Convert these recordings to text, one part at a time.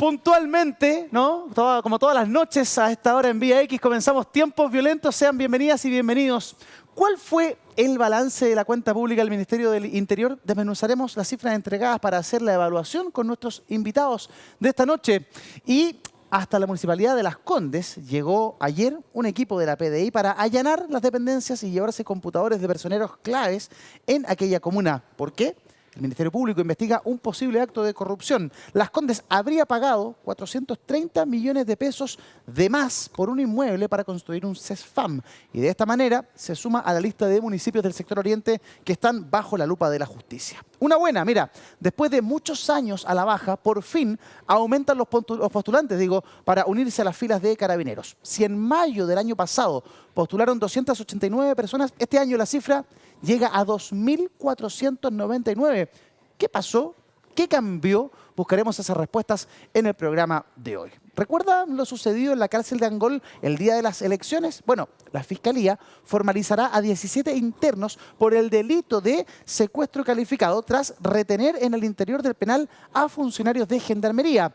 puntualmente, ¿no? Como todas las noches a esta hora en Vía X comenzamos Tiempos Violentos. Sean bienvenidas y bienvenidos. ¿Cuál fue el balance de la cuenta pública del Ministerio del Interior? Desmenuzaremos las cifras entregadas para hacer la evaluación con nuestros invitados de esta noche. Y hasta la Municipalidad de Las Condes llegó ayer un equipo de la PDI para allanar las dependencias y llevarse computadores de personeros claves en aquella comuna. ¿Por qué? El Ministerio Público investiga un posible acto de corrupción. Las Condes habría pagado 430 millones de pesos de más por un inmueble para construir un CESFAM. Y de esta manera se suma a la lista de municipios del sector oriente que están bajo la lupa de la justicia. Una buena, mira, después de muchos años a la baja, por fin aumentan los postulantes, para unirse a las filas de carabineros. Si en mayo del año pasado postularon 289 personas, este año la cifra llega a 2.499. ¿Qué pasó? ¿Qué cambió? Buscaremos esas respuestas en el programa de hoy. ¿Recuerdan lo sucedido en la cárcel de Angol el día de las elecciones? Bueno, la Fiscalía formalizará a 17 internos por el delito de secuestro calificado tras retener en el interior del penal a funcionarios de Gendarmería.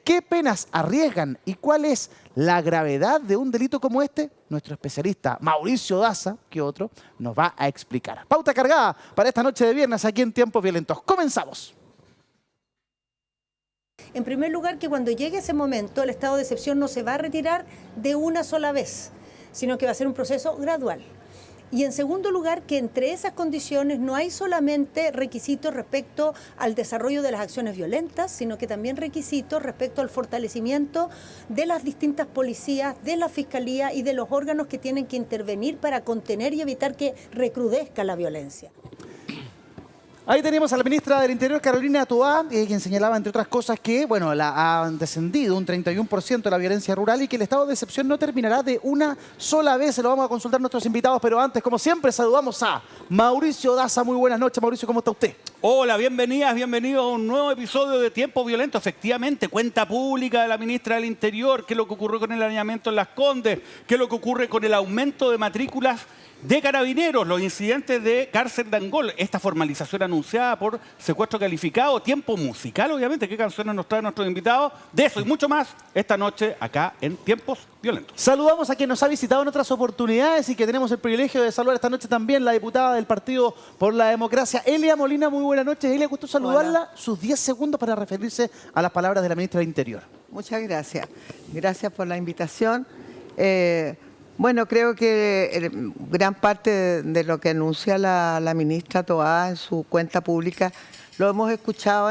¿Qué penas arriesgan y cuál es la gravedad de un delito como este? Nuestro especialista Mauricio Daza, que otro, nos va a explicar. Pauta cargada para esta noche de viernes aquí en Tiempos Violentos. ¡Comenzamos! En primer lugar, que cuando llegue ese momento, el estado de excepción no se va a retirar de una sola vez, sino que va a ser un proceso gradual. Y en segundo lugar, que entre esas condiciones no hay solamente requisitos respecto al desarrollo de las acciones violentas, sino que también requisitos respecto al fortalecimiento de las distintas policías, de la Fiscalía y de los órganos que tienen que intervenir para contener y evitar que recrudezca la violencia. Ahí tenemos a la ministra del Interior, Carolina Toá, quien señalaba, entre otras cosas, que han descendido un 31% la violencia rural y que el estado de excepción no terminará de una sola vez. Se lo vamos a consultar a nuestros invitados, pero antes, como siempre, saludamos a Mauricio Daza. Muy buenas noches, Mauricio, ¿cómo está usted? Hola, bienvenidas, bienvenidos a un nuevo episodio de Tiempo Violento. Efectivamente, cuenta pública de la ministra del Interior, qué es lo que ocurrió con el alineamiento en Las Condes, qué es lo que ocurre con el aumento de matrículas de carabineros, los incidentes de cárcel de Angol, esta formalización anunciada por secuestro calificado, tiempo musical, obviamente, qué canciones nos traen nuestros invitados, de eso y mucho más esta noche acá en Tiempos Violentos. Saludamos a quien nos ha visitado en otras oportunidades y que tenemos el privilegio de saludar esta noche también, la diputada del Partido por la Democracia, Elia Molina. Muy buenas noches, Elia, gusto saludarla. Hola. Sus 10 segundos para referirse a las palabras de la ministra del Interior. Muchas gracias. Gracias por la invitación. Bueno, creo que gran parte de lo que anuncia la ministra Toá en su cuenta pública lo hemos escuchado,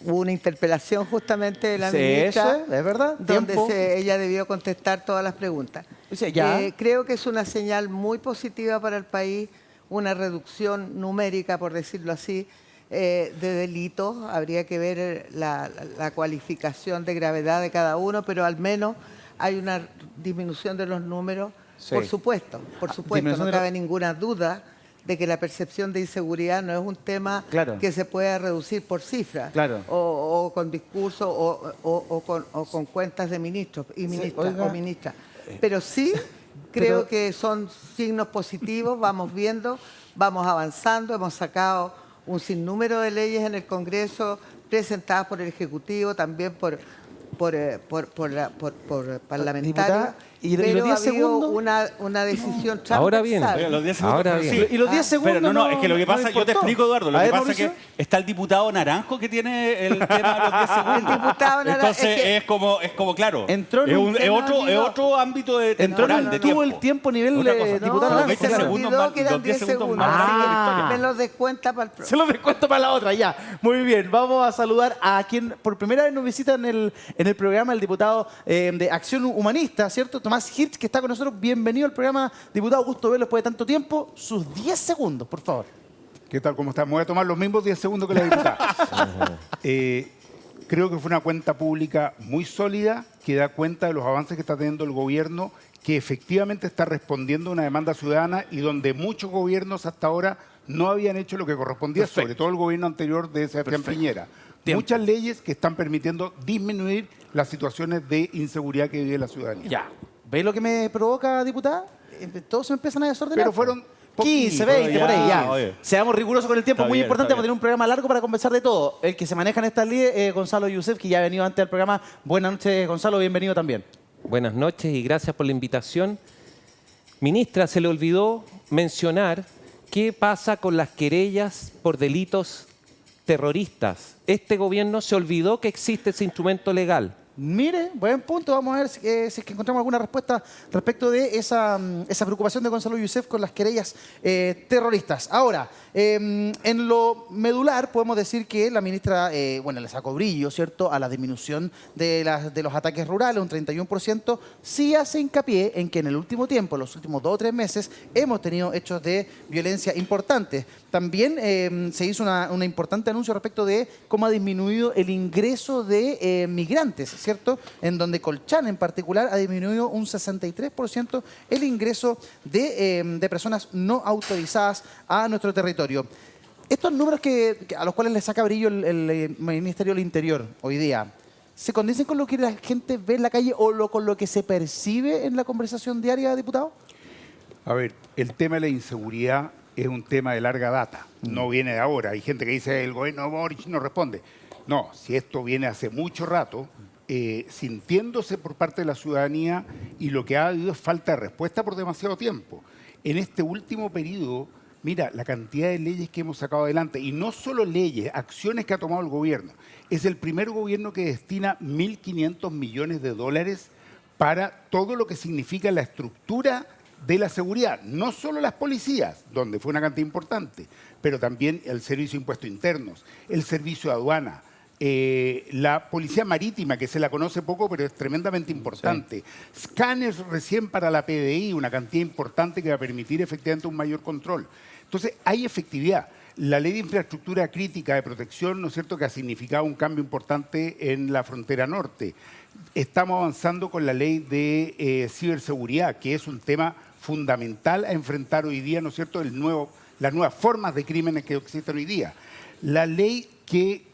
hubo una interpelación justamente de la ministra. Eso es verdad. Donde ella debió contestar todas las preguntas. Creo que es una señal muy positiva para el país, una reducción numérica, por decirlo así, de delitos. Habría que ver la cualificación de gravedad de cada uno, pero al menos hay una disminución de los números, sí. Por supuesto, no cabe ninguna duda de que la percepción de inseguridad no es un tema que se pueda reducir por cifras, o con discursos o con cuentas de ministros y ministras o ministras. Pero sí creo que son signos positivos, vamos viendo, vamos avanzando, hemos sacado un sinnúmero de leyes en el Congreso presentadas por el Ejecutivo, también por parlamentarios. ¿Y pero los 10 segundos? Una decisión transversal. Ahora bien. Sí. Y los 10 segundos es que lo que pasa, yo te explico, Eduardo, lo que pasa es que está el diputado Naranjo que tiene el tema de los 10 segundos. El diputado Naranjo. Entonces es como claro, entró en es otro ámbito de temporal, de tiempo. Tuvo el tiempo a nivel diputado los Naranjo. 20 segundos que eran 10 segundos. Me los descuenta para el próximo. Se los descuento para la otra, ya. Muy bien, vamos a saludar a quien por primera vez nos visita en el programa, el diputado de Acción Humanista, ¿cierto? Tomás Hirsch, que está con nosotros. Bienvenido al programa, diputado. Gusto verlo después de tanto tiempo. Sus 10 segundos, por favor. ¿Qué tal? ¿Cómo está? Me voy a tomar los mismos 10 segundos que la diputada. Creo que fue una cuenta pública muy sólida, que da cuenta de los avances que está teniendo el gobierno, que efectivamente está respondiendo a una demanda ciudadana y donde muchos gobiernos hasta ahora no habían hecho lo que correspondía, sobre todo el gobierno anterior de Sebastián Piñera. Muchas leyes que están permitiendo disminuir las situaciones de inseguridad que vive la ciudadanía. Ya. ¿Ve lo que me provoca, diputada? Todos se empiezan a desordenar. Pero fueron 15, 20, por ahí, ya. Oye. Seamos rigurosos con el tiempo, Está muy bien, importante, está vamos a tener un programa largo para conversar de todo. El que se maneja en esta línea, Gonzalo Youssef, que ya ha venido antes del programa. Buenas noches, Gonzalo, bienvenido también. Buenas noches y gracias por la invitación. Ministra, se le olvidó mencionar qué pasa con las querellas por delitos terroristas. Este gobierno se olvidó que existe ese instrumento legal. Mire, buen punto. Vamos a ver si es que encontramos alguna respuesta respecto de esa preocupación de Gonzalo Youssef con las querellas terroristas. Ahora, en lo medular podemos decir que la ministra, le sacó brillo, ¿cierto?, a la disminución de los ataques rurales, un 31%. Sí hace hincapié en que en el último tiempo, en los últimos 2 o 3 meses, hemos tenido hechos de violencia importantes. También se hizo un importante anuncio respecto de cómo ha disminuido el ingreso de migrantes, ¿cierto? En donde Colchán en particular ha disminuido un 63% el ingreso de personas no autorizadas a nuestro territorio. Estos números a los cuales le saca brillo el Ministerio del Interior hoy día, ¿se condicen con lo que la gente ve en la calle o con lo que se percibe en la conversación diaria, diputado? A ver, el tema de la inseguridad es un tema de larga data, no viene de ahora. Hay gente que dice el gobierno Boric no responde. No, si esto viene hace mucho rato, sintiéndose por parte de la ciudadanía, y lo que ha habido es falta de respuesta por demasiado tiempo. En este último periodo, mira, la cantidad de leyes que hemos sacado adelante, y no solo leyes, acciones que ha tomado el gobierno. Es el primer gobierno que destina 1.500 millones de dólares para todo lo que significa la estructura de la seguridad, no solo las policías, donde fue una cantidad importante, pero también el Servicio de Impuestos Internos, el Servicio de Aduana, la Policía Marítima, que se la conoce poco, pero es tremendamente importante. Sí. Escáneres recién para la PDI, una cantidad importante que va a permitir efectivamente un mayor control. Entonces, hay efectividad. La Ley de Infraestructura Crítica de Protección, ¿no es cierto?, que ha significado un cambio importante en la frontera norte. Estamos avanzando con la Ley de Ciberseguridad, que es un tema fundamental a enfrentar hoy día, ¿no es cierto?, las nuevas formas de crímenes que existen hoy día. La ley que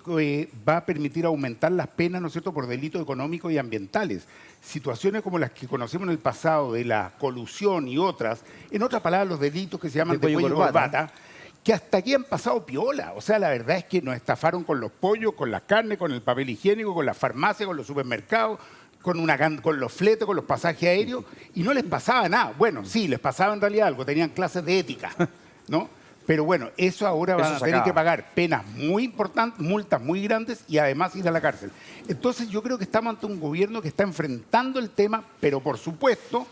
va a permitir aumentar las penas, ¿no es cierto?, por delitos económicos y ambientales. Situaciones como las que conocemos en el pasado de la colusión y otras, en otras palabras, los delitos que se llaman de cuello y corbata, que hasta aquí han pasado piola. O sea, la verdad es que nos estafaron con los pollos, con la carne, con el papel higiénico, con las farmacias, con los supermercados, con los fletes, con los pasajes aéreos, y no les pasaba nada. Bueno, sí, les pasaba en realidad algo, tenían clases de ética, ¿no? Pero bueno, eso ahora van a tener que pagar penas muy importantes, multas muy grandes y además ir a la cárcel. Entonces yo creo que estamos ante un gobierno que está enfrentando el tema, pero por supuesto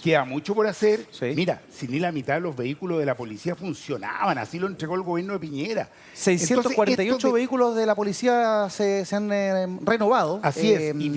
queda mucho por hacer. Sí. Mira, si ni la mitad de los vehículos de la policía funcionaban, así lo entregó el gobierno de Piñera. 648 vehículos de la policía se han renovado. Así es, y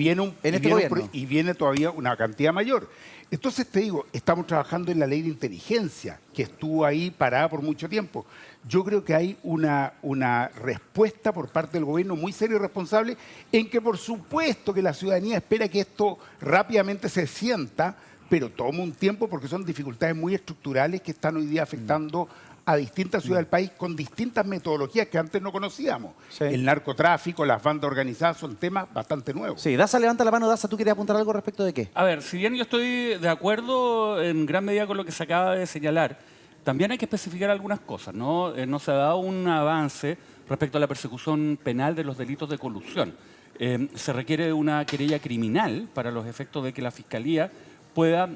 viene todavía una cantidad mayor. Entonces te digo, estamos trabajando en la ley de inteligencia, que estuvo ahí parada por mucho tiempo. Yo creo que hay una respuesta por parte del gobierno muy seria y responsable, en que por supuesto que la ciudadanía espera que esto rápidamente se sienta, pero toma un tiempo porque son dificultades muy estructurales que están hoy día afectando a distintas ciudades del país con distintas metodologías que antes no conocíamos. Sí. El narcotráfico, las bandas organizadas son temas bastante nuevos. Sí, Daza, levanta la mano. Daza, ¿tú querías apuntar algo respecto de qué? A ver, si bien yo estoy de acuerdo en gran medida con lo que se acaba de señalar, también hay que especificar algunas cosas, ¿no? No se ha dado un avance respecto a la persecución penal de los delitos de colusión. Se requiere una querella criminal para los efectos de que la Fiscalía pueda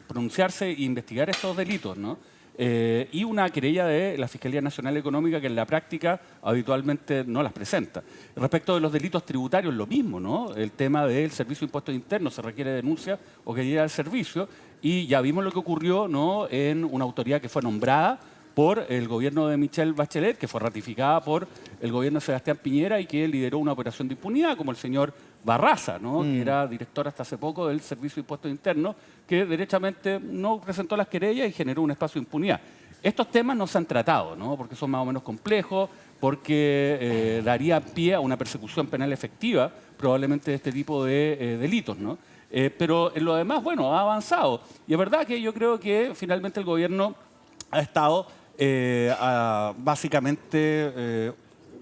pronunciarse e investigar estos delitos, ¿no? Y una querella de la Fiscalía Nacional Económica que en la práctica habitualmente no las presenta. Respecto de los delitos tributarios, lo mismo, ¿no? El tema del Servicio de Impuestos Internos, se requiere denuncia o querella del servicio, y ya vimos lo que ocurrió, ¿no?, en una autoridad que fue nombrada por el gobierno de Michelle Bachelet, que fue ratificada por el gobierno de Sebastián Piñera y que lideró una operación de impunidad, como el señor Barraza, ¿no?, que era director hasta hace poco del Servicio de Impuestos Internos, que derechamente no presentó las querellas y generó un espacio de impunidad. Estos temas no se han tratado, ¿no?, porque son más o menos complejos, porque daría pie a una persecución penal efectiva, probablemente de este tipo de delitos, ¿no? Pero en lo demás, bueno, ha avanzado. Y es verdad que yo creo que finalmente el gobierno ha estado básicamente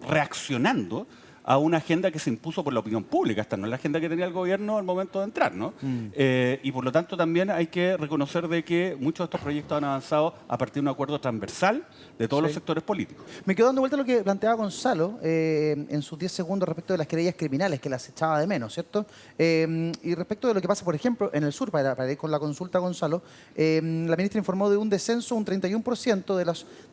reaccionando a una agenda que se impuso por la opinión pública. Esta no es la agenda que tenía el gobierno al momento de entrar, ¿no? Y por lo tanto también hay que reconocer de que muchos de estos proyectos han avanzado a partir de un acuerdo transversal de todos los sectores políticos. Me quedo dando vuelta a lo que planteaba Gonzalo en sus 10 segundos respecto de las querellas criminales, que las echaba de menos, ¿cierto? Y respecto de lo que pasa, por ejemplo, en el sur, para ir con la consulta, Gonzalo, la ministra informó de un descenso, un 31%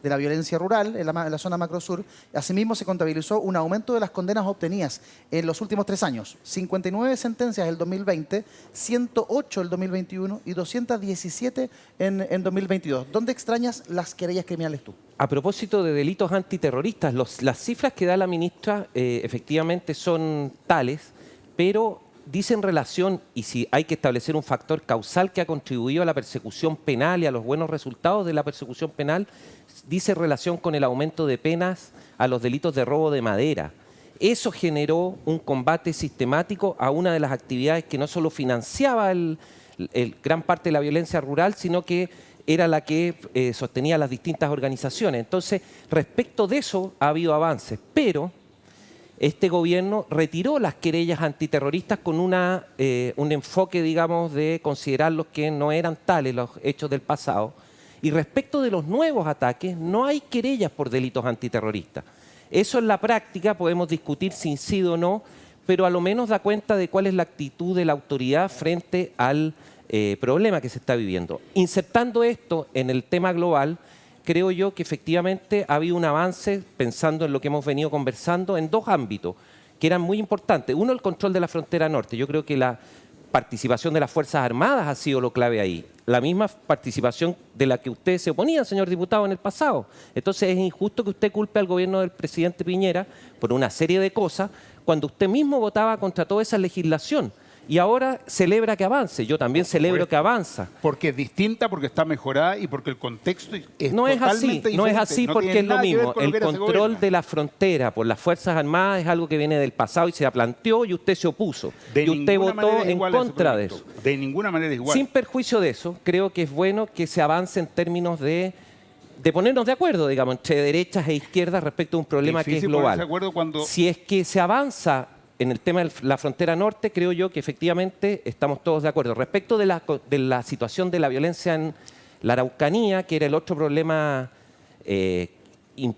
de la violencia rural en la zona macrosur. Asimismo, se contabilizó un aumento de las condenas obtenidas en los últimos 3 años. 59 sentencias el 2020, 108 el 2021 y 217 en 2022. ¿Dónde extrañas las querellas criminales tú? A propósito de delitos antiterroristas, las cifras que da la ministra efectivamente son tales, pero dicen relación, y si hay que establecer un factor causal que ha contribuido a la persecución penal y a los buenos resultados de la persecución penal, dice relación con el aumento de penas a los delitos de robo de madera. Eso generó un combate sistemático a una de las actividades que no solo financiaba gran parte de la violencia rural, sino que era la que sostenía las distintas organizaciones. Entonces, respecto de eso ha habido avances, pero este gobierno retiró las querellas antiterroristas con un enfoque, digamos, de considerarlos que no eran tales los hechos del pasado. Y respecto de los nuevos ataques, no hay querellas por delitos antiterroristas. Eso en la práctica podemos discutir si incide o no, pero a lo menos da cuenta de cuál es la actitud de la autoridad frente al problema que se está viviendo. Insertando esto en el tema global, creo yo que efectivamente ha habido un avance, pensando en lo que hemos venido conversando, en 2 ámbitos que eran muy importantes. Uno, el control de la frontera norte. Yo creo que la participación de las Fuerzas Armadas ha sido lo clave ahí. La misma participación de la que usted se oponía, señor diputado, en el pasado. Entonces es injusto que usted culpe al gobierno del presidente Piñera por una serie de cosas cuando usted mismo votaba contra toda esa legislación. Y ahora celebra que avance. Yo también celebro que avanza. Porque es distinta, porque está mejorada y porque el contexto es no es así, totalmente no es diferente. así No porque tiene es lo nada que ver mismo. con lo El que era ese control gobierno. de la frontera por las Fuerzas Armadas es algo que viene del pasado y se planteó y usted se opuso. De Y usted ninguna votó manera es en igual a ese contra de proyecto. eso. De ninguna manera es igual. Sin perjuicio de eso, creo que es bueno que se avance en términos de ponernos de acuerdo, digamos, entre derechas e izquierdas respecto a un problema que es Difícil ponerse global. de acuerdo cuando... Si es que se avanza en el tema de la frontera norte, creo yo que efectivamente estamos todos de acuerdo. Respecto de la situación de la violencia en la Araucanía, que era el otro problema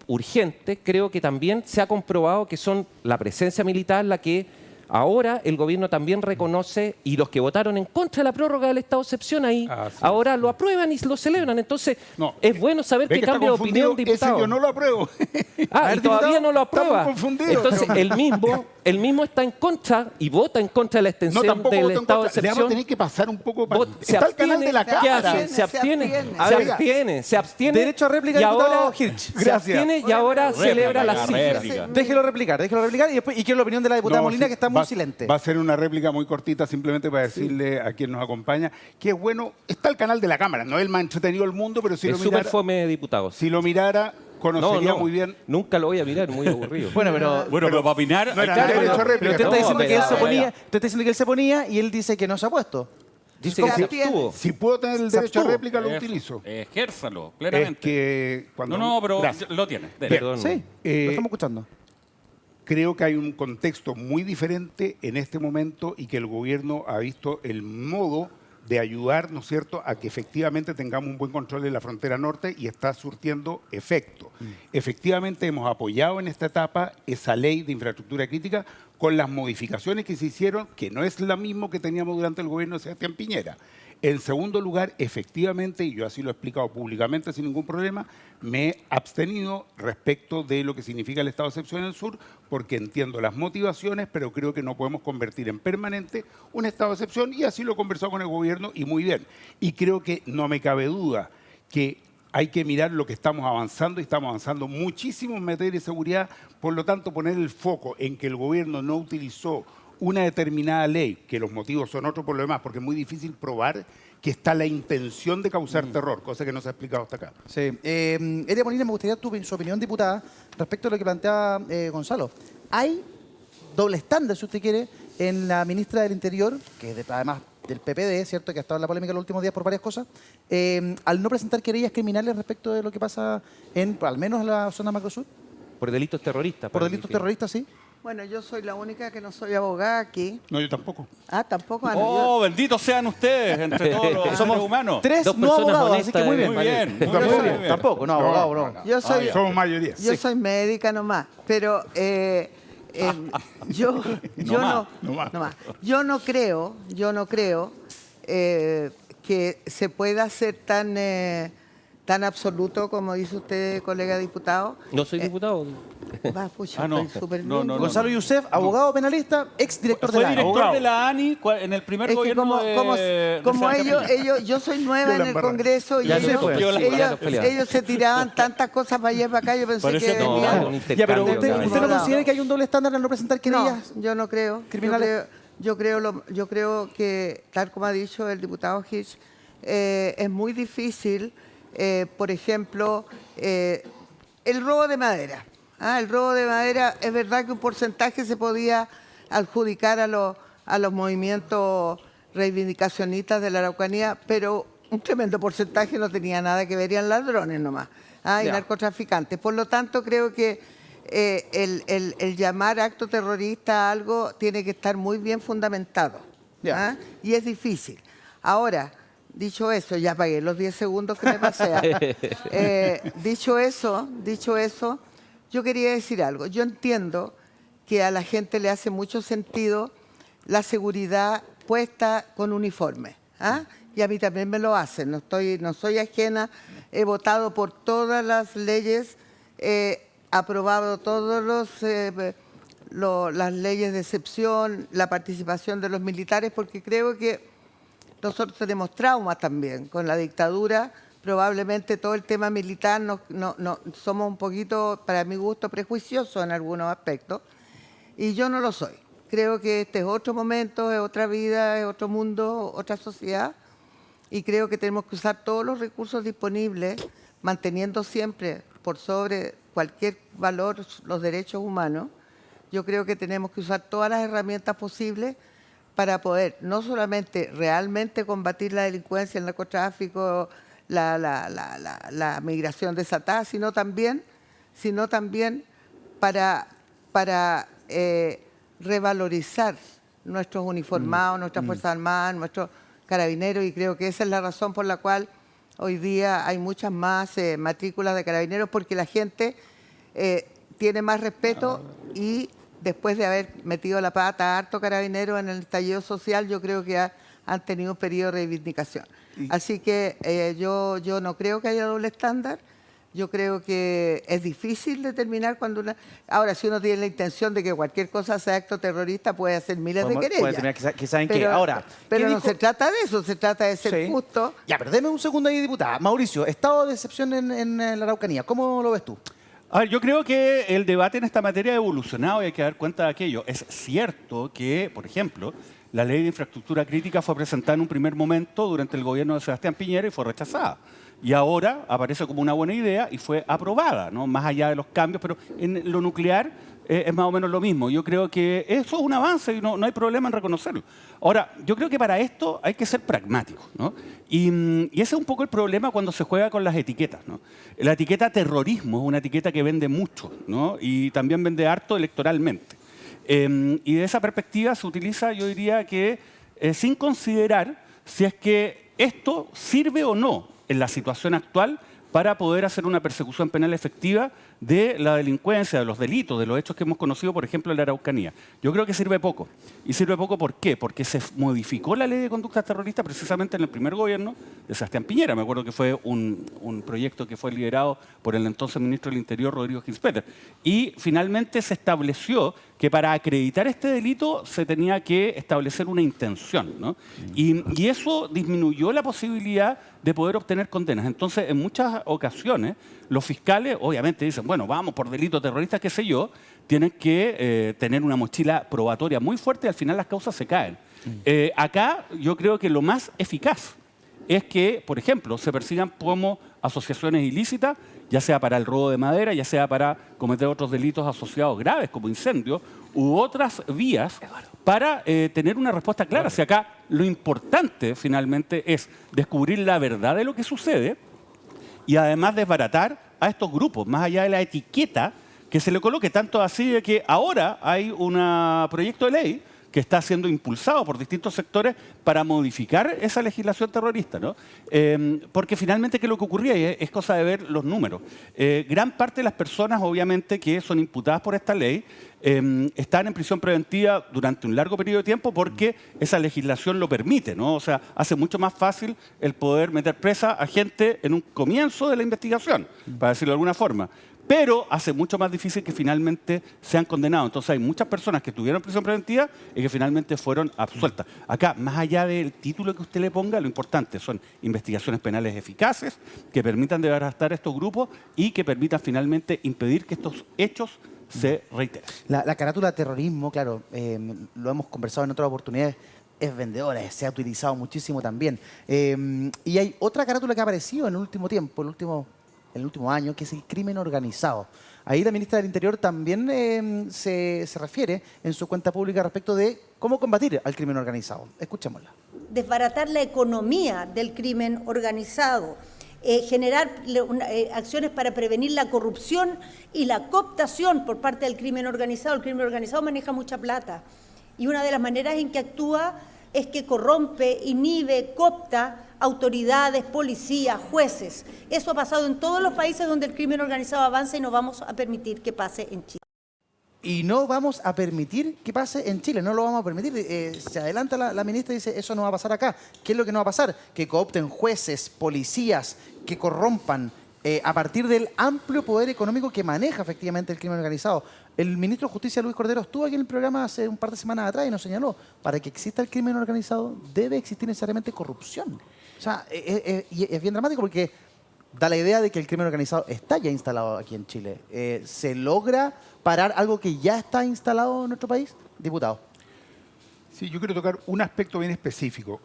urgente, creo que también se ha comprobado que son la presencia militar la que ahora el gobierno también reconoce, y los que votaron en contra de la prórroga del estado de excepción ahí, ahora lo aprueban y lo celebran. Entonces, No, es bueno saber ve que que está cambia de opinión, confundido. diputado. Ese yo no lo apruebo. Ah, y todavía no lo aprueba. Estamos confundidos. Entonces, el mismo está en contra y vota en contra de la No, extensión tampoco del voto en estado de contra. Le vamos a excepción. tener que pasar un poco... para... Se Está el canal de la ¿qué Cámara. hace? Se abstiene. abstiene. Se abstiene. Derecho a réplica, y diputado ahora Hirsch. se Gracias. abstiene y ahora celebra las cifras. Déjelo replicar y quiero la opinión de la diputada No, Molina, sí, que está muy silente. Va a ser una réplica muy cortita, simplemente para decirle a quien nos acompaña que es bueno. Está el canal de la Cámara, no es el más entretenido del mundo, pero Es súper fome, diputados. si lo mirara, conocería muy bien. Nunca lo voy a mirar, muy aburrido. Bueno, pero Para opinar... No era claro, derecho a pero réplica. usted está diciendo que él se pero- oponía, usted está diciendo que él se oponía y él dice que no se ha puesto. Dice que se abstiene. abstuvo. Si puedo tener el Se derecho a abstuvo. réplica, lo utilizo. Ejérzalo, Es plenamente. que cuando... No, pero Gracias. lo tiene. Dele. Perdón. Sí, lo estamos escuchando. Creo que hay un contexto muy diferente en este momento y que el gobierno ha visto el modo de ayudar, ¿no es cierto?, a que efectivamente tengamos un buen control de la frontera norte y está surtiendo efecto. Efectivamente hemos apoyado en esta etapa esa ley de infraestructura crítica con las modificaciones que se hicieron, que no es la misma que teníamos durante el gobierno de Sebastián Piñera. En segundo lugar, efectivamente, y yo así lo he explicado públicamente sin ningún problema, me he abstenido respecto de lo que significa el estado de excepción en el sur, porque entiendo las motivaciones, pero creo que no podemos convertir en permanente un estado de excepción, y así lo he conversado con el gobierno, y muy bien. Y creo que no me cabe duda que hay que mirar lo que estamos avanzando, y estamos avanzando muchísimo en materia de seguridad. Por lo tanto, poner el foco en que el gobierno no utilizó una determinada ley, que los motivos son otros por lo demás, porque es muy difícil probar que está la intención de causar terror, cosa que no se ha explicado hasta acá. Sí. Elia Molina, me gustaría su opinión, diputada, respecto a lo que planteaba Gonzalo. Hay doble estándar, si usted quiere, en la ministra del Interior, que es además del PPD, ¿cierto?, que ha estado en la polémica los últimos días por varias cosas, al no presentar querellas criminales respecto de lo que pasa al menos en la zona macrosur. Por delitos terroristas. Por delitos terroristas, sí. Bueno, yo soy la única que no soy abogada aquí. No, yo tampoco. Ah, tampoco. Oh, benditos sean ustedes entre todos los seres humanos. Tres Dos no personas abogados, así que muy bien. Muy bien, Muy bien. Tampoco, no, abogado, no. Yo soy, Somos mayoría. yo soy médica nomás, pero yo no creo que se pueda ser tan absoluto como dice usted, colega diputado. No soy diputado. Pucha, Ah, no. estoy súper No, bien. no, no. Gonzalo Youssef, abogado penalista, ex director de Fue la ANI. director de la ANI en el primer Es que gobierno como de ellos, Sebastián yo soy nueva Yo en la el embarré. Congreso y Ya se ellos, fue. Ya nos peleamos. ellos se tiraban tantas cosas para allá y para acá. Yo pensé Parece que no, venían- un Ya, pero intercambio, usted claro. no considera que hay un doble estándar al no presentar No, querellas yo no creo. criminales. Yo creo que, tal como ha dicho el diputado Hitch, es muy difícil, por ejemplo, el robo de madera. El robo de madera, es verdad que un porcentaje se podía adjudicar a los movimientos reivindicacionistas de la Araucanía, pero un tremendo porcentaje no tenía nada que ver, eran ladrones nomás, y Ya. narcotraficantes. Por lo tanto, creo que el llamar acto terrorista a algo tiene que estar muy bien fundamentado. Ya. Y es difícil. Ahora, dicho eso, ya pagué los 10 segundos que me pasé. Dicho eso, yo quería decir algo. Yo entiendo que a la gente le hace mucho sentido la seguridad puesta con uniforme. Y a mí también me lo hacen. No soy ajena. He votado por todas las leyes, aprobado todas las leyes de excepción, la participación de los militares, porque creo que nosotros tenemos traumas también con la dictadura. Probablemente todo el tema militar somos un poquito, para mi gusto, prejuiciosos en algunos aspectos. Y yo no lo soy. Creo que este es otro momento, es otra vida, es otro mundo, otra sociedad. Y creo que tenemos que usar todos los recursos disponibles, manteniendo siempre por sobre cualquier valor los derechos humanos. Yo creo que tenemos que usar todas las herramientas posibles para poder no solamente realmente combatir la delincuencia, el narcotráfico, la migración desatada, sino también para revalorizar nuestros uniformados, nuestras Fuerzas Armadas, nuestros carabineros, y creo que esa es la razón por la cual hoy día hay muchas más matrículas de carabineros, porque la gente tiene más respeto, y después de haber metido la pata a harto carabinero en el estallido social, yo creo que han tenido un periodo de reivindicación. Así que yo no creo que haya doble estándar. Yo creo que es difícil determinar cuando Ahora, si uno tiene la intención de que cualquier cosa sea acto terrorista, puede hacer miles de querellas. Puede terminar quizá en qué. Ahora, pero ¿qué no dijo? se trata de eso, se trata de ser Sí. justo. Ya, pero deme un segundo ahí, diputada. Mauricio, estado de excepción en la Araucanía. ¿Cómo lo ves tú? A ver, yo creo que el debate en esta materia ha evolucionado y hay que dar cuenta de aquello. Es cierto que, por ejemplo, la ley de infraestructura crítica fue presentada en un primer momento durante el gobierno de Sebastián Piñera y fue rechazada. Y ahora aparece como una buena idea y fue aprobada, ¿no? Más allá de los cambios, pero en lo nuclear es más o menos lo mismo. Yo creo que eso es un avance y no hay problema en reconocerlo. Ahora, yo creo que para esto hay que ser pragmáticos, ¿no? Y ese es un poco el problema cuando se juega con las etiquetas, ¿no? La etiqueta terrorismo es una etiqueta que vende mucho, ¿no? Y también vende harto electoralmente. Y de esa perspectiva se utiliza, yo diría que sin considerar si es que esto sirve o no en la situación actual para poder hacer una persecución penal efectiva de la delincuencia, de los delitos, de los hechos que hemos conocido, por ejemplo, en la Araucanía. Yo creo que sirve poco. ¿Y sirve poco por qué? Porque se modificó la ley de conductas terroristas precisamente en el primer gobierno de Sebastián Piñera. Me acuerdo que fue un proyecto que fue liderado por el entonces ministro del Interior, Rodrigo Ginspeter. Y finalmente se estableció que para acreditar este delito se tenía que establecer una intención, ¿no? Y eso disminuyó la posibilidad de poder obtener condenas. Entonces, en muchas ocasiones, los fiscales obviamente dicen, bueno, vamos por delito terrorista, qué sé yo, tienen que tener una mochila probatoria muy fuerte y al final las causas se caen. Acá yo creo que lo más eficaz es que, por ejemplo, se persigan como asociaciones ilícitas, ya sea para el robo de madera, ya sea para cometer otros delitos asociados graves como incendios, u otras vías para tener una respuesta clara. Si acá lo importante finalmente es descubrir la verdad de lo que sucede y además desbaratar a estos grupos, más allá de la etiqueta que se le coloque, tanto así de que ahora hay un proyecto de ley que está siendo impulsado por distintos sectores para modificar esa legislación terrorista, ¿no? Porque finalmente, ¿qué es lo que ocurría? Y es cosa de ver los números. Gran parte de las personas, obviamente, que son imputadas por esta ley, están en prisión preventiva durante un largo periodo de tiempo porque esa legislación lo permite, ¿no? O sea, hace mucho más fácil el poder meter presa a gente en un comienzo de la investigación, para decirlo de alguna forma. Pero hace mucho más difícil que finalmente sean condenados. Entonces hay muchas personas que estuvieron en prisión preventiva y que finalmente fueron absueltas. Acá, más allá del título que usted le ponga, lo importante son investigaciones penales eficaces que permitan desbaratar estos grupos y que permitan finalmente impedir que estos hechos se reiteren. La carátula terrorismo, claro, lo hemos conversado en otras oportunidades, es vendedora, se ha utilizado muchísimo también. Y hay otra carátula que ha aparecido en el último tiempo, en el último año, que es el crimen organizado. Ahí la ministra del Interior también se refiere en su cuenta pública respecto de cómo combatir al crimen organizado. Escuchémosla. Desbaratar la economía del crimen organizado, generar acciones para prevenir la corrupción y la cooptación por parte del crimen organizado. El crimen organizado maneja mucha plata y una de las maneras en que actúa es que corrompe, inhibe, coopta autoridades, policías, jueces. Eso ha pasado en todos los países donde el crimen organizado avanza y no vamos a permitir que pase en Chile. Y no vamos a permitir que pase en Chile, no lo vamos a permitir. Se adelanta la ministra y dice, eso no va a pasar acá. ¿Qué es lo que no va a pasar? Que coopten jueces, policías, que corrompan a partir del amplio poder económico que maneja efectivamente el crimen organizado. El ministro de Justicia, Luis Cordero, estuvo aquí en el programa hace un par de semanas atrás y nos señaló, para que exista el crimen organizado debe existir necesariamente corrupción. O sea, y es bien dramático porque da la idea de que el crimen organizado está ya instalado aquí en Chile. ¿Se logra parar algo que ya está instalado en nuestro país? Diputado. Sí, yo quiero tocar un aspecto bien específico.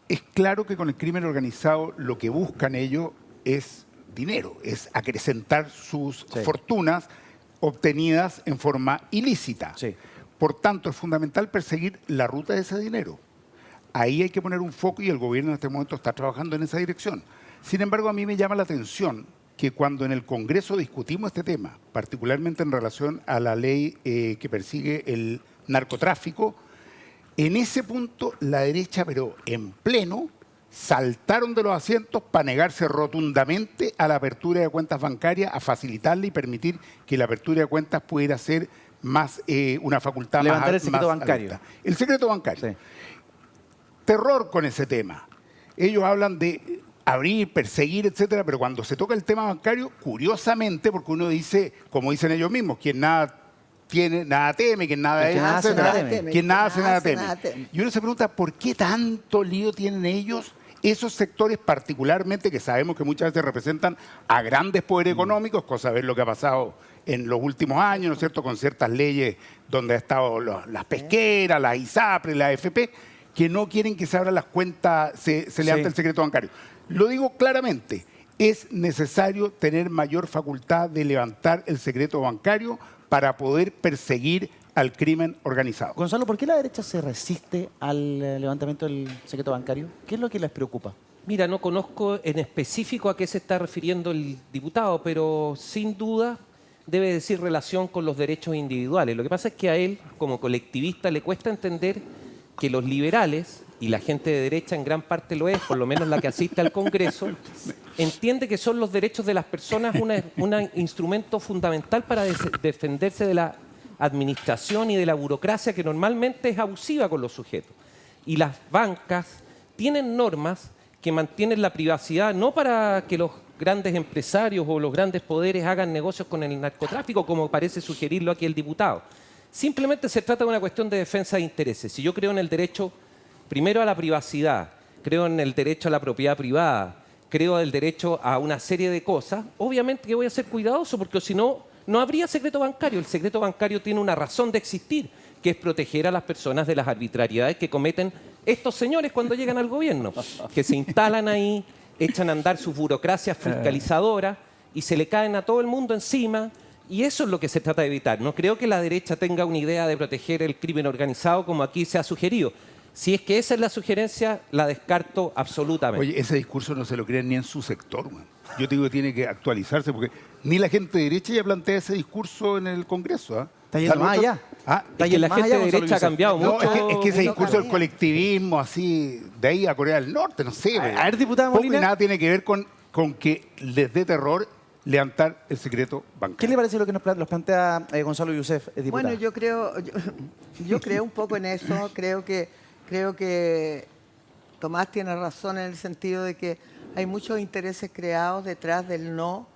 Es claro que con el crimen organizado lo que buscan ellos es dinero, es acrecentar sus fortunas obtenidas en forma ilícita. Sí. Por tanto, es fundamental perseguir la ruta de ese dinero. Ahí hay que poner un foco y el gobierno en este momento está trabajando en esa dirección. Sin embargo, a mí me llama la atención que cuando en el Congreso discutimos este tema, particularmente en relación a la ley que persigue el narcotráfico, en ese punto la derecha, pero en pleno, saltaron de los asientos para negarse rotundamente a la apertura de cuentas bancarias, a facilitarle y permitir que la apertura de cuentas pudiera ser más una facultad levantar más el secreto más bancario. alta. El secreto bancario. Sí. Terror con ese tema. Ellos hablan de abrir, perseguir, etcétera, pero cuando se toca el tema bancario, curiosamente, porque uno dice, como dicen ellos mismos, quien nada tiene, nada teme, quien nada es, nada hace, etcétera. nada teme. Quien nada hace, nada teme. nada teme. Y uno se pregunta, ¿por qué tanto lío tienen ellos? Esos sectores particularmente que sabemos que muchas veces representan a grandes poderes económicos, cosa de ver lo que ha pasado en los últimos años, ¿no es cierto?, con ciertas leyes donde ha estado las pesqueras, las ISAPRE, la AFP, que no quieren que se abran las cuentas, se levante el secreto bancario. Lo digo claramente, es necesario tener mayor facultad de levantar el secreto bancario para poder perseguir al crimen organizado. Gonzalo, ¿por qué la derecha se resiste al levantamiento del secreto bancario? ¿Qué es lo que les preocupa? Mira, no conozco en específico a qué se está refiriendo el diputado, pero sin duda debe decir relación con los derechos individuales. Lo que pasa es que a él, como colectivista, le cuesta entender que los liberales, y la gente de derecha en gran parte lo es, por lo menos la que asiste al Congreso, entiende que son los derechos de las personas un instrumento fundamental para defenderse de la administración y de la burocracia que normalmente es abusiva con los sujetos. Y las bancas tienen normas que mantienen la privacidad no para que los grandes empresarios o los grandes poderes hagan negocios con el narcotráfico, como parece sugerirlo aquí el diputado. Simplemente se trata de una cuestión de defensa de intereses. Si yo creo en el derecho, primero a la privacidad, creo en el derecho a la propiedad privada, creo en el derecho a una serie de cosas, obviamente que voy a ser cuidadoso porque si no, no habría secreto bancario. El secreto bancario tiene una razón de existir, que es proteger a las personas de las arbitrariedades que cometen estos señores cuando llegan al gobierno, que se instalan ahí, echan a andar sus burocracias fiscalizadoras y se le caen a todo el mundo encima. Y eso es lo que se trata de evitar. No creo que la derecha tenga una idea de proteger el crimen organizado como aquí se ha sugerido. Si es que esa es la sugerencia, la descarto absolutamente. Oye, ese discurso no se lo creen ni en su sector, man. Yo te digo que tiene que actualizarse porque ni la gente de derecha ya plantea ese discurso en el Congreso. Está yendo más allá. Es que la gente de derecha ha cambiado No, mucho. es que ese discurso del colectivismo, así, de ahí a Corea del Norte, no sé. A ver, diputada poco y Molina. nada tiene que ver con que les dé terror levantar el secreto bancario. ¿Qué le parece lo que nos plantea Gonzalo Youssef, diputado? Bueno, yo creo un poco en eso. Creo que Tomás tiene razón en el sentido de que hay muchos intereses creados detrás del no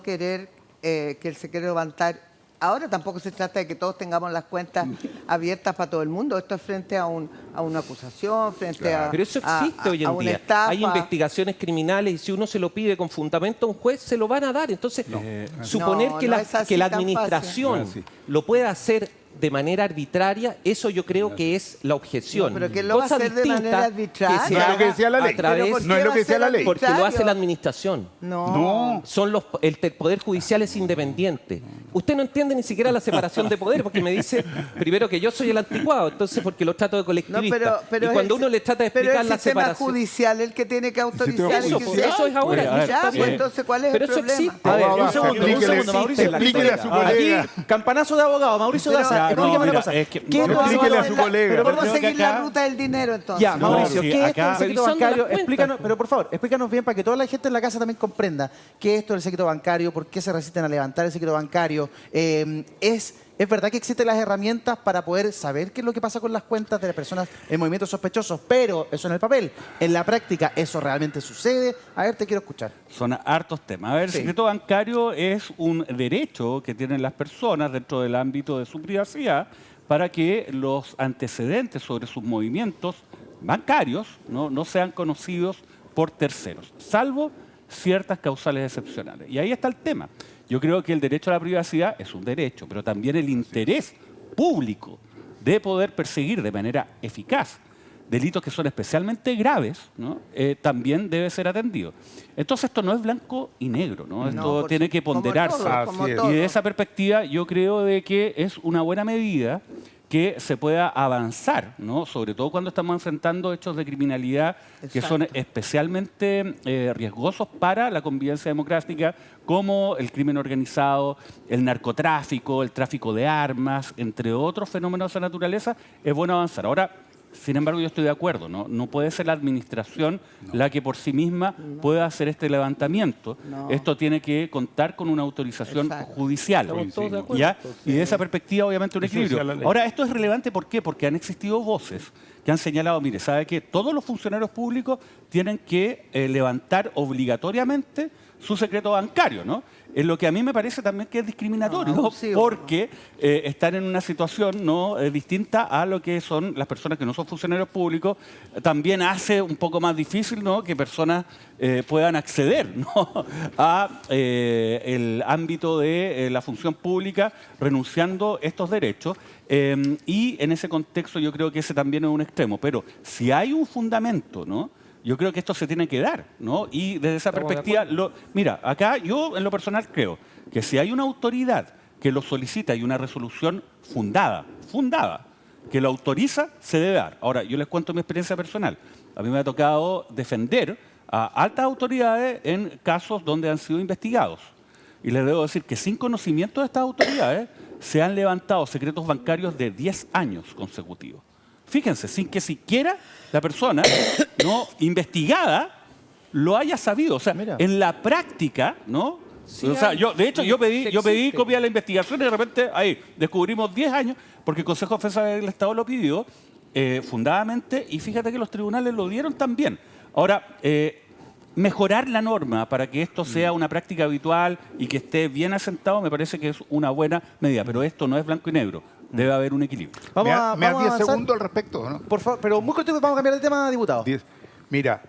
querer que el secreto bancario. Ahora tampoco se trata de que todos tengamos las cuentas abiertas para todo el mundo. Esto es frente a una acusación, frente a Pero eso existe hoy en una día. estafa. Hay investigaciones criminales y si uno se lo pide con fundamento a un juez, se lo van a dar. Entonces, suponer No, que, no la, es así que la tan administración fácil. No es así. lo pueda hacer de manera arbitraria, eso yo creo que es la objeción. No, pero que lo va a Cosa hacer de distinta manera arbitraria. que se No es lo que haga decía la ley. a través- ¿Pero por No es qué lo va que a decía ser la ley. porque lo hace arbitrario? la administración. No. El Poder Judicial es independiente. Usted no entiende ni siquiera la separación de poder, porque me dice primero que yo soy el anticuado, entonces porque lo trato de No, colectivista. pero y cuando uno le trata de explicar el la sistema separación... judicial el que tiene que autorizar Eso, y pues, que eso es ahora. Oye, a ver, Ya, pues eh, entonces, ¿cuál es pero el eso problema? existe. A ver, Abogado, un segundo, explíquele- Mauricio. explíquele a su colega. Aquí, campanazo de abogado, Mauricio Pero- Daza, Ya, no, explícame una mira, cosa. es que- ¿Qué no, es lo que explíquele va a su la- colega. Pero Vamos a creo que seguir la acá- ruta del dinero entonces. Ya, No, Mauricio, sí, ¿qué es esto acá- del secreto Revisando las bancario? cuentas. Explícanos, pero por favor, explícanos bien para que toda la gente en la casa también comprenda qué es esto del secreto bancario, por qué se resisten a levantar el secreto bancario. ¿Es verdad que existen las herramientas para poder saber qué es lo que pasa con las cuentas de las personas en movimientos sospechosos? Pero eso en el papel. En la práctica, ¿eso realmente sucede? A ver, te quiero escuchar. Son hartos temas. A ver, Sí. el secreto bancario es un derecho que tienen las personas dentro del ámbito de su privacidad para que los antecedentes sobre sus movimientos bancarios no sean conocidos por terceros, salvo ciertas causales excepcionales. Y ahí está el tema. Yo creo que el derecho a la privacidad es un derecho, pero también el interés público de poder perseguir de manera eficaz delitos que son especialmente graves, ¿no? También debe ser atendido. Entonces esto no es blanco y negro, ¿no? Esto por tiene su- que como ponderarse. todo, como Así es. todo. Y de esa perspectiva yo creo de que es una buena medida que se pueda avanzar, ¿no? Sobre todo cuando estamos enfrentando hechos de criminalidad que son Exacto. especialmente riesgosos para la convivencia democrática, como el crimen organizado, el narcotráfico, el tráfico de armas, entre otros fenómenos de esa naturaleza. Es bueno avanzar. Ahora, sin embargo, yo estoy de acuerdo, ¿no? No puede ser la administración la que por sí misma pueda hacer este levantamiento. No. Esto tiene que contar con una autorización Exacto. judicial. Estamos todos de acuerdo. ¿Ya? Y de esa perspectiva, obviamente, un Eso equilibrio. decía la ley. Ahora, esto es relevante, ¿por qué? Porque han existido voces que han señalado, mire, ¿sabe qué? Todos los funcionarios públicos tienen que levantar obligatoriamente su secreto bancario, ¿no? Es lo que a mí me parece también que es discriminatorio, No, abusivo, porque están en una situación no distinta a lo que son las personas que no son funcionarios públicos. También hace un poco más difícil, ¿no?, que personas puedan acceder, ¿no?, a el ámbito de la función pública renunciando estos derechos. Y en ese contexto yo creo que ese también es un extremo. Pero si hay un fundamento, ¿no?, yo creo que esto se tiene que dar, ¿no? Y desde esa Estamos de perspectiva, mira, acá yo en lo personal creo que si hay una autoridad que lo solicita y una resolución fundada, que lo autoriza, se debe dar. Ahora, yo les cuento mi experiencia personal. A mí me ha tocado defender a altas autoridades en casos donde han sido investigados. Y les debo decir que sin conocimiento de estas autoridades se han levantado secretos bancarios de 10 años consecutivos. Fíjense, sin que siquiera la persona no investigada lo haya sabido. O sea, Mira. en la práctica, ¿no? Sí, O sea, hay. yo pedí Existe. copia de la investigación y de repente ahí descubrimos 10 años porque el Consejo de Defensa del Estado lo pidió fundadamente y fíjate que los tribunales lo dieron también. Ahora, mejorar la norma para que esto sea una práctica habitual y que esté bien asentado me parece que es una buena medida, pero esto no es blanco y negro, debe haber un equilibrio. Me das 10 avanzar. segundos al respecto, ¿no? Por favor, pero muy cortito, vamos a cambiar de tema, diputado. 10. Mira,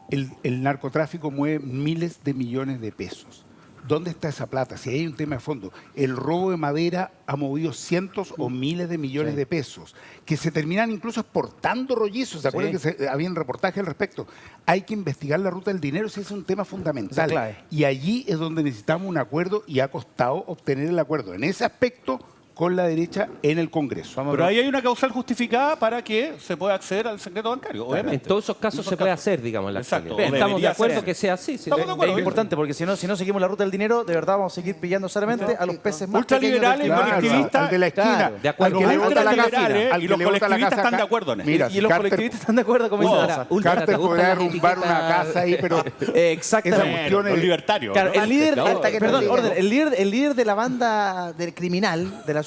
el narcotráfico mueve miles de millones de pesos. ¿Dónde está esa plata? Si hay un tema de fondo. El robo de madera ha movido cientos o miles de millones de pesos, que se terminan incluso exportando rollizos. ¿Se acuerdan que había un reportaje al respecto? Hay que investigar la ruta del dinero, ese es un tema fundamental. Esa es clave. Y allí es donde necesitamos un acuerdo y ha costado obtener el acuerdo. En ese aspecto, con la derecha en el Congreso. Pero ahí hay una causal justificada para que se pueda acceder al secreto bancario, obviamente. En todos esos casos se puede hacer, digamos, la Exacto. actualidad. Estamos de Debería acuerdo ser. que sea así. Estamos de acuerdo. Es importante porque si no seguimos la ruta del dinero, de verdad vamos a seguir pillando solamente a los peces más Ultraliberales, pequeños del Claro, colectivistas, al de la esquina, claro, de al acuerdo. que le bota la ultraliberales casa, al y que los le bota la colectivistas casa están de acá. acuerdo en eso. Mira, Y los Carter- colectivistas están de acuerdo con Wow. esa Ultra, Carter ¿te gusta podrá la derrumbar una etiqueta? casa ahí, pero Exactamente. esa cuestión Los es... libertarios. Claro, ¿no? el líder, No, hasta que perdón, nos digan. orden, el líder de la banda del criminal, de la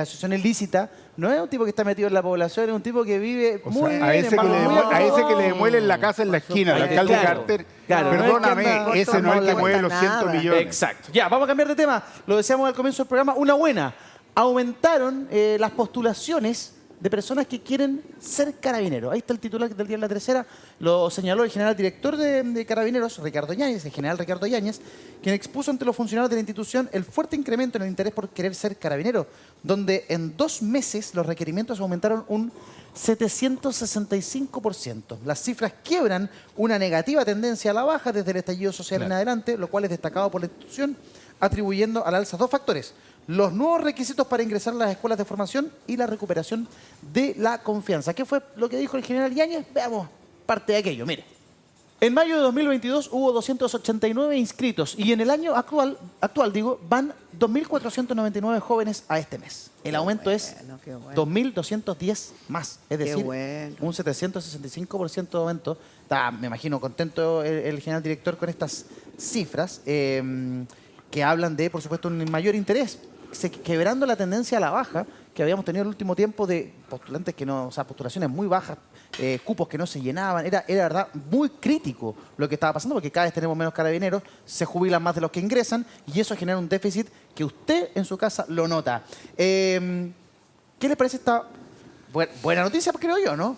asociación ilícita, no es un tipo que está metido en la población, es un tipo que vive O muy sea, bien. a ese, que le acomodado. a ese que le demuelen la casa en la esquina, el alcalde Claro, Carter, claro, no es que perdóname, anda- ese no es el que mueve los 100 Nada. millones. Exacto. Ya, vamos a cambiar de tema. Lo decíamos al comienzo del programa, una buena. Aumentaron las postulaciones de personas que quieren ser carabineros. Ahí está el titular del día de La Tercera. Lo señaló el general director de Carabineros, Ricardo Yáñez, el general Ricardo Yáñez, quien expuso ante los funcionarios de la institución el fuerte incremento en el interés por querer ser carabinero, donde en 2 meses los requerimientos aumentaron un 765%. Las cifras quiebran una negativa tendencia a la baja desde el estallido social en adelante, lo cual es destacado por la institución, atribuyendo al alza 2 factores: los nuevos requisitos para ingresar a las escuelas de formación y la recuperación de la confianza. ¿Qué fue lo que dijo el general Yáñez? Veamos parte de aquello, mire. En mayo de 2022 hubo 289 inscritos y en el año actual van 2.499 jóvenes a este mes. El aumento es qué bueno. 2.210 más, es Qué decir, bueno. un 765% de aumento. Está, me imagino, contento el general director con estas cifras que hablan de, por supuesto, un mayor interés, quebrando la tendencia a la baja que habíamos tenido en el último tiempo de postulantes que no, o sea, postulaciones muy bajas, cupos que no se llenaban. Era verdad muy crítico lo que estaba pasando porque cada vez tenemos menos carabineros, se jubilan más de los que ingresan y eso genera un déficit que usted en su casa lo nota. ¿Qué le parece esta buena noticia, creo yo, no?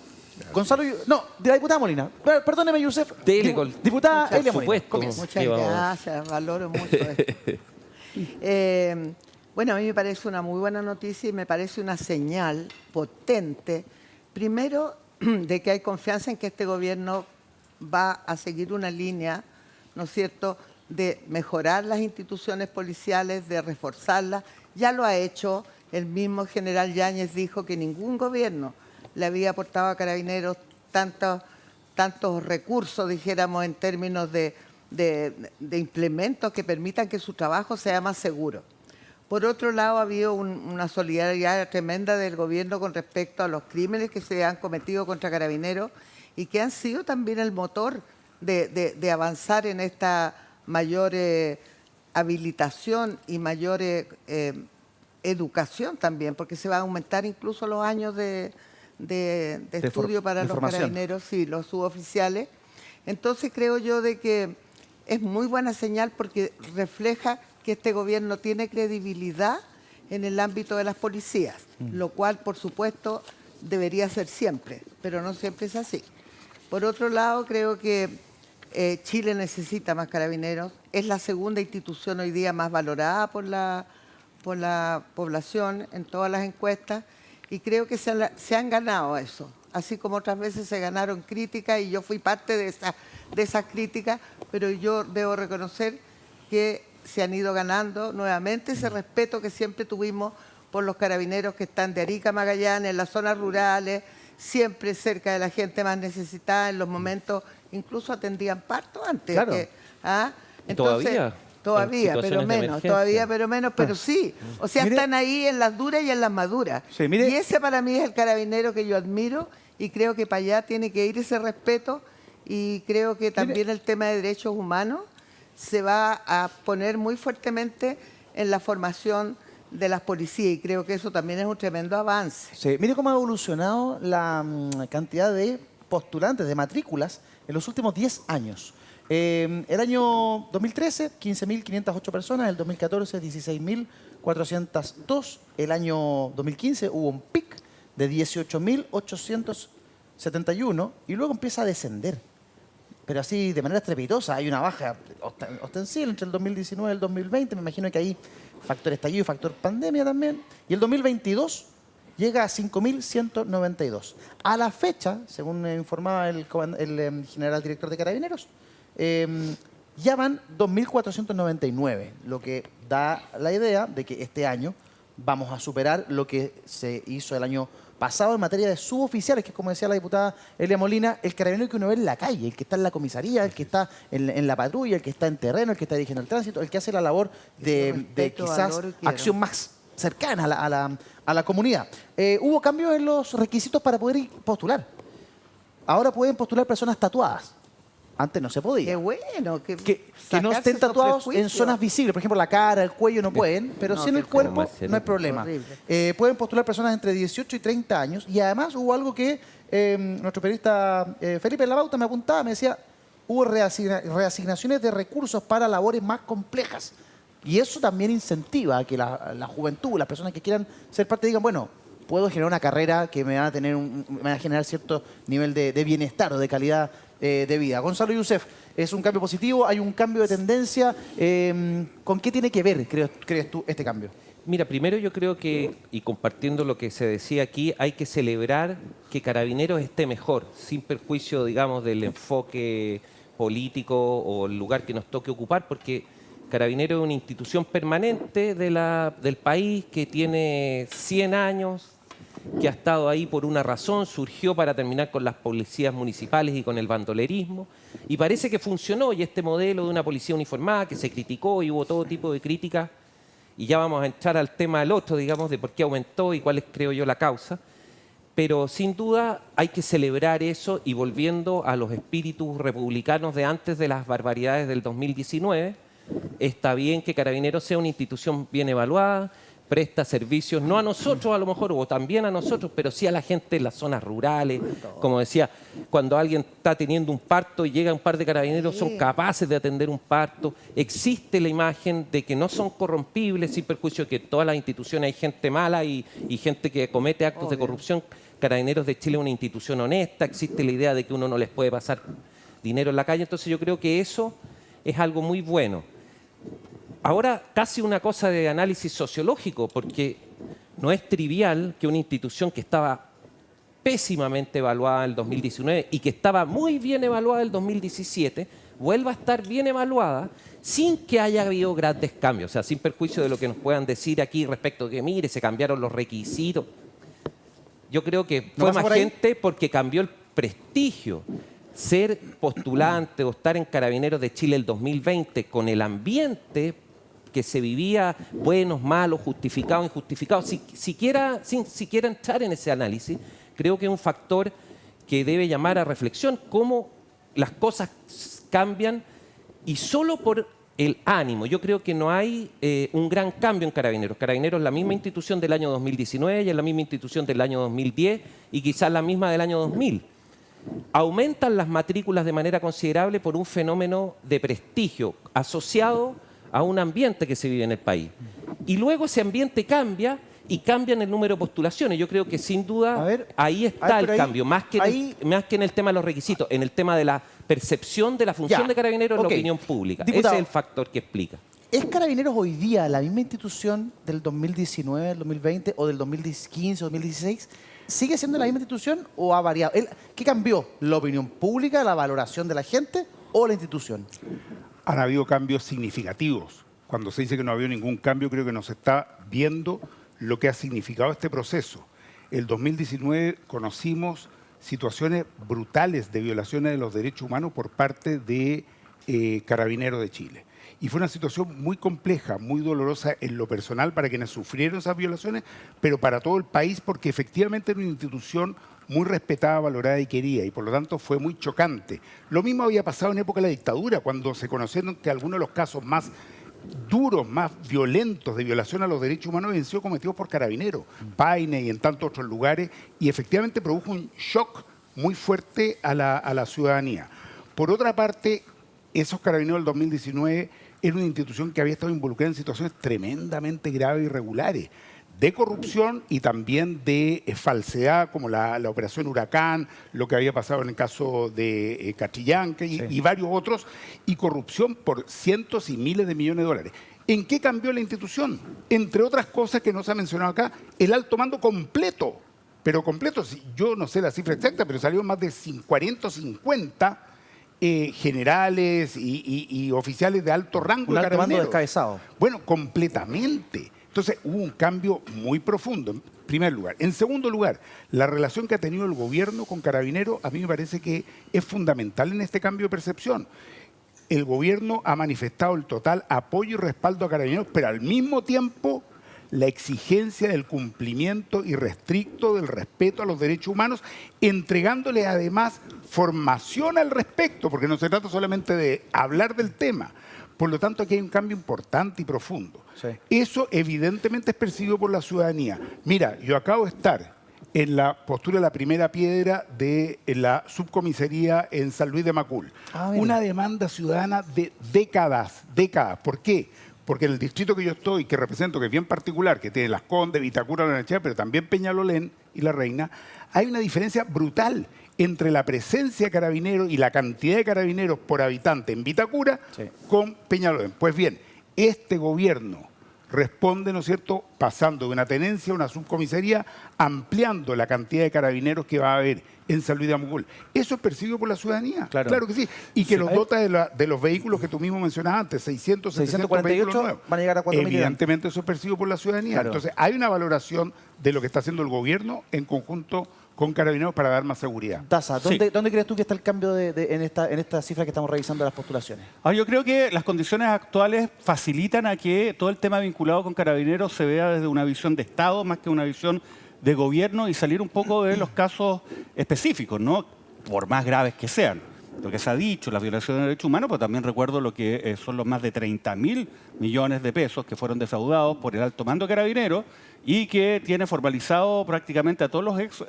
Gonzalo, no, de la diputada Molina. Perdóneme, Yusef. Dele, Diputada por Elia Molina. supuesto. Comienza. Muchas Sí, vamos. gracias, valoro mucho esto. Bueno, a mí me parece una muy buena noticia y me parece una señal potente, primero, de que hay confianza en que este gobierno va a seguir una línea, ¿no es cierto?, de mejorar las instituciones policiales, de reforzarlas. Ya lo ha hecho, el mismo general Yáñez dijo que ningún gobierno le había aportado a Carabineros tantos recursos, dijéramos, en términos de implementos que permitan que su trabajo sea más seguro. Por otro lado, ha habido una solidaridad tremenda del gobierno con respecto a los crímenes que se han cometido contra Carabineros y que han sido también el motor de avanzar en esta mayor habilitación y mayor educación también, porque se va a aumentar incluso los años de estudio para de los formación. carabineros y los suboficiales. Entonces creo yo de que es muy buena señal porque refleja que este gobierno tiene credibilidad en el ámbito de las policías, lo cual, por supuesto, debería ser siempre, pero no siempre es así. Por otro lado, creo que Chile necesita más carabineros. Es la segunda institución hoy día más valorada por la población en todas las encuestas y creo que se han ganado eso, así como otras veces se ganaron críticas y yo fui parte de esas críticas, pero yo debo reconocer que se han ido ganando nuevamente ese respeto que siempre tuvimos por los carabineros que están de Arica a Magallanes, en las zonas rurales, siempre cerca de la gente más necesitada, en los momentos, incluso atendían parto antes. Claro. Entonces, todavía, en pero situaciones de menos, emergencia. todavía, pero menos, pero sí. O sea, Mire- están ahí en las duras y en las maduras. Sí, mire- Y ese para mí es el carabinero que yo admiro y creo que para allá tiene que ir ese respeto y creo que también el tema de derechos humanos se va a poner muy fuertemente en la formación de las policías y creo que eso también es un tremendo avance. Sí, mire cómo ha evolucionado la cantidad de postulantes, de matrículas, en los últimos 10 años. El año 2013, 15.508 personas. El 2014, 16.402. El año 2015 hubo un pic de 18.871 y luego empieza a descender. Pero así de manera estrepitosa. Hay una baja ostensible entre el 2019 y el 2020. Me imagino que hay factor estallido y factor pandemia también. Y el 2022 llega a 5.192. A la fecha, según informaba el general director de Carabineros, ya van 2.499, lo que da la idea de que este año vamos a superar lo que se hizo el año pasado en materia de suboficiales, que es, como decía la diputada Elia Molina, el carabinero que uno ve en la calle, el que está en la comisaría, el que está en la patrulla, el que está en terreno, el que está dirigiendo el tránsito, el que hace la labor de quizás acción más cercana a la comunidad. Hubo cambios en los requisitos para poder postular. Ahora pueden postular personas tatuadas. Antes no se podía. Qué bueno. Que no estén tatuados en zonas visibles. Por ejemplo, la cara, el cuello no pueden, pero sí en el cuerpo no hay problema. Pueden postular personas entre 18 y 30 años. Y además hubo algo que nuestro periodista Felipe Labauta me apuntaba, me decía, hubo reasignaciones de recursos para labores más complejas. Y eso también incentiva a que la juventud, las personas que quieran ser parte, digan, bueno, puedo generar una carrera que me va a generar cierto nivel de bienestar o de calidad de vida. Gonzalo Youssef, ¿es un cambio positivo? ¿Hay un cambio de tendencia? ¿Con qué tiene que ver, crees tú, este cambio? Mira, primero yo creo que, y compartiendo lo que se decía aquí, hay que celebrar que Carabineros esté mejor, sin perjuicio, digamos, del enfoque político o el lugar que nos toque ocupar, porque Carabineros es una institución permanente del país que tiene 100 años, que ha estado ahí por una razón, surgió para terminar con las policías municipales y con el bandolerismo, y parece que funcionó, y este modelo de una policía uniformada que se criticó y hubo todo tipo de críticas, y ya vamos a entrar al tema del otro, digamos, de por qué aumentó y cuál es, creo yo, la causa, pero sin duda hay que celebrar eso, y volviendo a los espíritus republicanos de antes de las barbaridades del 2019, está bien que Carabineros sea una institución bien evaluada, presta servicios, no a nosotros a lo mejor, o también a nosotros, pero sí a la gente en las zonas rurales. Como decía, cuando alguien está teniendo un parto y llega un par de carabineros, son capaces de atender un parto. Existe la imagen de que no son corrompibles, sin perjuicio de que en todas las instituciones hay gente mala y gente que comete actos de corrupción. Carabineros de Chile es una institución honesta, existe la idea de que uno no les puede pasar dinero en la calle, entonces yo creo que eso es algo muy bueno. Ahora, casi una cosa de análisis sociológico, porque no es trivial que una institución que estaba pésimamente evaluada en el 2019 y que estaba muy bien evaluada en el 2017, vuelva a estar bien evaluada sin que haya habido grandes cambios, o sea, sin perjuicio de lo que nos puedan decir aquí respecto de que, mire, se cambiaron los requisitos. Yo creo que fue más gente porque cambió el prestigio. Ser postulante o estar en Carabineros de Chile el 2020 con el ambiente que se vivía, buenos, malos, justificados, injustificados, sin siquiera entrar en ese análisis, creo que es un factor que debe llamar a reflexión cómo las cosas cambian y solo por el ánimo. Yo creo que no hay un gran cambio en Carabineros. Carabineros es la misma institución del año 2019 y es la misma institución del año 2010 y quizás la misma del año 2000. Aumentan las matrículas de manera considerable por un fenómeno de prestigio asociado a un ambiente que se vive en el país. Y luego ese ambiente cambia y cambian el número de postulaciones. Yo creo que sin duda ahí está el cambio, más que en el tema de los requisitos, en el tema de la percepción de la función de Carabineros en la opinión pública. Diputado, ese es el factor que explica. ¿Es Carabineros hoy día la misma institución del 2019, del 2020 o del 2015 o 2016? ¿Sigue siendo la misma institución o ha variado? ¿Qué cambió? ¿La opinión pública, la valoración de la gente o la institución? Han habido cambios significativos. Cuando se dice que no ha habido ningún cambio, creo que nos está viendo lo que ha significado este proceso. El 2019 conocimos situaciones brutales de violaciones de los derechos humanos por parte de Carabineros de Chile. Y fue una situación muy compleja, muy dolorosa en lo personal para quienes sufrieron esas violaciones, pero para todo el país, porque efectivamente era una institución muy respetada, valorada y querida, y por lo tanto fue muy chocante. Lo mismo había pasado en época de la dictadura, cuando se conocieron que algunos de los casos más duros, más violentos de violación a los derechos humanos habían sido cometidos por Carabineros, Paine y en tantos otros lugares, y efectivamente produjo un shock muy fuerte a la ciudadanía. Por otra parte, esos Carabineros del 2019 era una institución que había estado involucrada en situaciones tremendamente graves y irregulares, de corrupción y también de falsedad, como la operación Huracán, lo que había pasado en el caso de Catrillanca y varios otros, y corrupción por cientos y miles de millones de dólares. ¿En qué cambió la institución? Entre otras cosas que no se ha mencionado acá, el alto mando completo, pero completo, yo no sé la cifra exacta, pero salió más de 40 o 50 generales y oficiales de alto rango. Un de alto mando Carabineros. descabezado. Bueno, completamente. Entonces hubo un cambio muy profundo, en primer lugar. En segundo lugar, la relación que ha tenido el gobierno con Carabineros a mí me parece que es fundamental en este cambio de percepción. El gobierno ha manifestado el total apoyo y respaldo a Carabineros, pero al mismo tiempo la exigencia del cumplimiento irrestricto del respeto a los derechos humanos, entregándole además formación al respecto, porque no se trata solamente de hablar del tema. Por lo tanto, aquí hay un cambio importante y profundo. Sí. Eso evidentemente es percibido por la ciudadanía. Mira, yo acabo de estar en la postura de la primera piedra de la subcomisaría en San Luis de Macul. Una demanda ciudadana de décadas. ¿Por qué? Porque en el distrito que yo estoy, que represento, que es bien particular, que tiene Las Condes, Vitacura, Barnechea, pero también Peñalolén y La Reina, hay una diferencia brutal entre la presencia de carabineros y la cantidad de carabineros por habitante en Vitacura con Peñalolén. Pues bien, este gobierno responde, ¿no es cierto?, pasando de una tenencia a una subcomisaría, ampliando la cantidad de carabineros que va a haber en San Luis de Macul. ¿Eso es percibido por la ciudadanía? Claro Que sí. Y que los dota de los vehículos que tú mismo mencionabas antes, 600, 700 vehículos nuevos. Van a llegar a 4.000. Evidentemente eso es percibido por la ciudadanía. Claro. Entonces hay una valoración de lo que está haciendo el gobierno en conjunto con Carabineros para dar más seguridad. Daza, ¿dónde crees tú que está el cambio en esta cifra que estamos revisando de las postulaciones? Yo creo que las condiciones actuales facilitan a que todo el tema vinculado con Carabineros se vea desde una visión de Estado más que una visión de gobierno y salir un poco de los casos específicos, ¿no? Por más graves que sean. Lo que se ha dicho, la violación de derechos humanos, pero también recuerdo lo que son los más de 30.000 millones de pesos que fueron defraudados por el alto mando Carabineros y que tiene formalizado prácticamente a todos los ex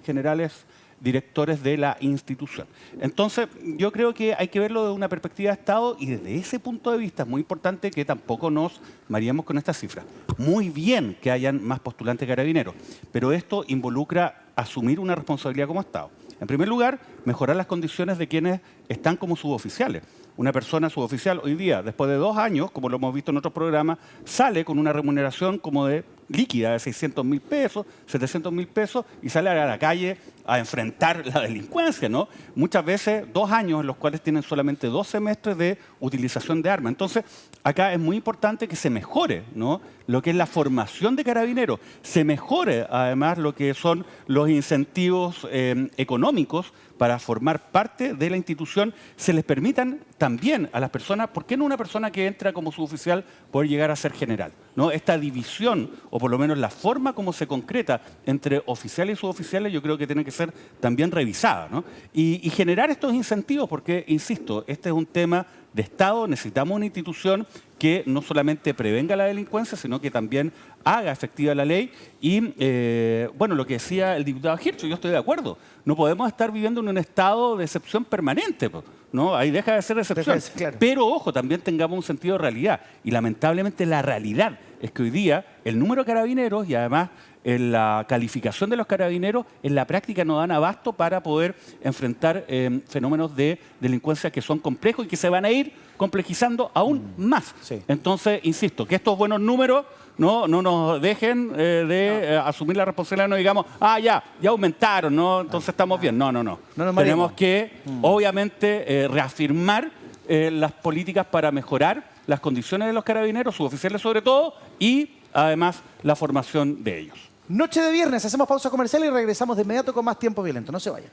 generales directores de la institución. Entonces, yo creo que hay que verlo desde una perspectiva de Estado y desde ese punto de vista es muy importante que tampoco nos mareemos con esta cifra. Muy bien que hayan más postulantes carabineros, pero esto involucra asumir una responsabilidad como Estado. En primer lugar, mejorar las condiciones de quienes están como suboficiales. Una persona suboficial hoy día, después de 2 años, como lo hemos visto en otros programas, sale con una remuneración como de líquida de 600.000 pesos, 700.000 pesos y sale a la calle a enfrentar la delincuencia, ¿no? Muchas veces 2 años en los cuales tienen solamente 2 semestres de utilización de armas. Entonces, acá es muy importante que se mejore, ¿no?, lo que es la formación de carabineros, se mejore además lo que son los incentivos económicos para formar parte de la institución, se les permitan también a las personas, ¿por qué no una persona que entra como suboficial poder llegar a ser general? ¿No? Esta división, o por lo menos la forma como se concreta entre oficiales y suboficiales, yo creo que tiene que ser también revisada, ¿no? Y generar estos incentivos, porque, insisto, este es un tema de Estado, necesitamos una institución que no solamente prevenga la delincuencia, sino que también haga efectiva la ley. Y, bueno, lo que decía el diputado Hirsch, yo estoy de acuerdo. No podemos estar viviendo en un estado de excepción permanente, ¿no? Ahí deja de ser excepción. Claro. Pero, ojo, también tengamos un sentido de realidad. Y lamentablemente la realidad es que hoy día el número de carabineros y además en la calificación de los carabineros en la práctica no dan abasto para poder enfrentar fenómenos de delincuencia que son complejos y que se van a ir complejizando aún más. Sí. Entonces, insisto, que estos buenos números no nos dejen asumir la responsabilidad, no digamos, ya aumentaron, ¿no? Entonces estamos bien. No. Tenemos que, obviamente, reafirmar las políticas para mejorar las condiciones de los carabineros, suboficiales sobre todo, y además la formación de ellos. Noche de viernes, hacemos pausa comercial y regresamos de inmediato con más Tiempo Violento. No se vayan.